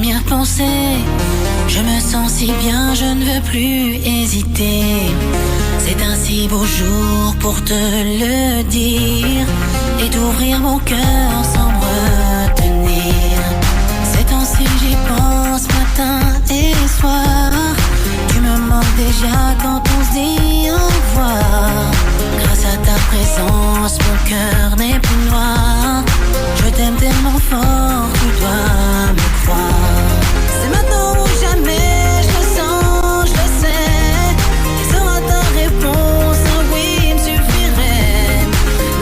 première pensée. Je me sens si bien, je ne veux plus hésiter. C'est un si beau jour pour te le dire et d'ouvrir mon cœur sans me retenir. Ces temps-ci j'y pense matin et soir. Tu me manques déjà quand on se dit au revoir. Grâce à ta présence, mon cœur n'est plus noir. Je t'aime tellement fort, tu dois me croire. C'est maintenant ou jamais, je le sens, je le sais. Quelle sera ta réponse? Un oui me suffirait.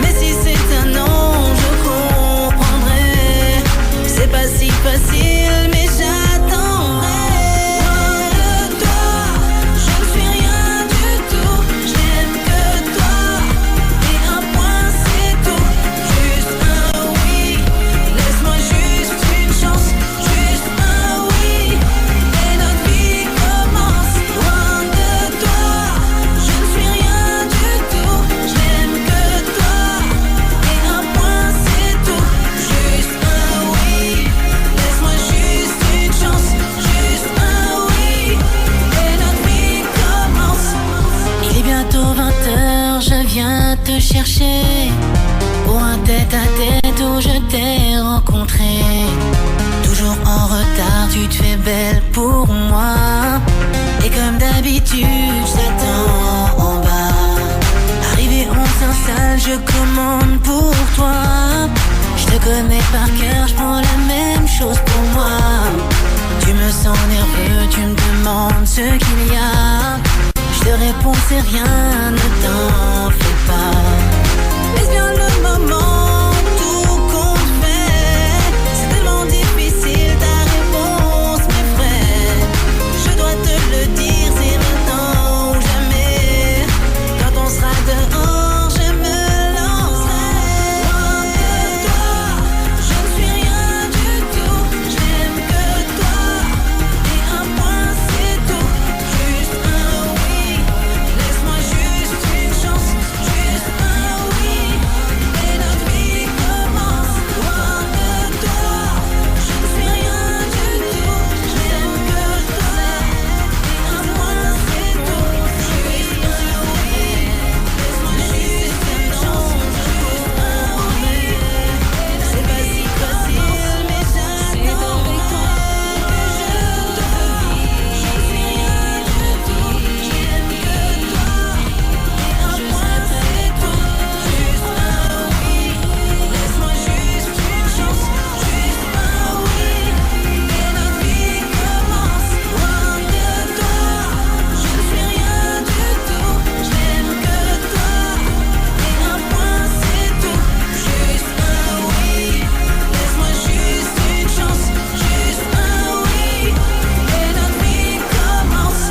Mais si c'est un non, je comprendrai. C'est pas si facile, mais j'attendrai. Loin de toi, je ne suis rien du tout. Je n'aime que toi, et un point c'est tout. Juste un oui, laisse-moi juste une chance. Juste un oui, et notre vie commence. Loin de toi, je ne suis rien du tout. Je n'aime que toi, et un point c'est tout. Juste un oui, laisse-moi juste une chance. Juste un oui, et notre vie commence. Il est bientôt 20h, je viens te chercher pour un tête-à-tête où je t'ai rencontré. Toujours en retard, tu te fais belle pour moi. Et comme d'habitude, je t'attends en bas. Arrivé, on s'installe, je commande pour toi. Je te connais par cœur, je prends la même chose pour moi. Tu me sens nerveux, tu me demandes ce qu'il y a. Je te réponds c'est rien, ne t'en fais pas. Laisse bien le moment, tout compte fait. C'est tellement difficile, ta réponse m'effraie. Je dois te le dire, c'est maintenant ou jamais. Quand on sera dehors, je me lancerai. Loin de toi, je ne suis rien du tout. Je n'aime que toi, et un point c'est tout. Juste un oui, laisse-moi juste une chance. Juste un oui, et notre vie commence. Loin de toi, je ne suis rien du tout. Je n'aime que toi, et un point c'est tout. Juste un oui, laisse-moi juste une chance. Juste un oui, c'est pas si facile, mais j'attends avec toi que je te vis. Je ne suis rien du tout, je n'aime que toi, et un point c'est tout. Juste un oui, laisse-moi juste une chance. Juste un oui, et notre vie commence. Loin de toi, je ne suis rien du tout. Je n'aime que toi, et un point c'est tout. Juste un oui, laisse-moi juste une chance. Juste un oui, et notre vie commence.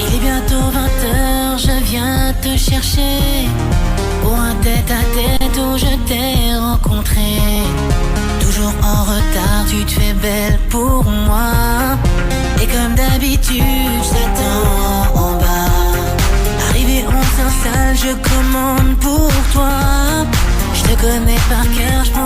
Il est bientôt 20h, je viens te chercher pour un tête-à-tête où je t'ai rencontré. Toujours en retard, tu te fais belle pour moi. Et comme d'habitude, je t'attends en bas. Arrivé, on s'installe, je commande pour toi. Je te connais par cœur, je prends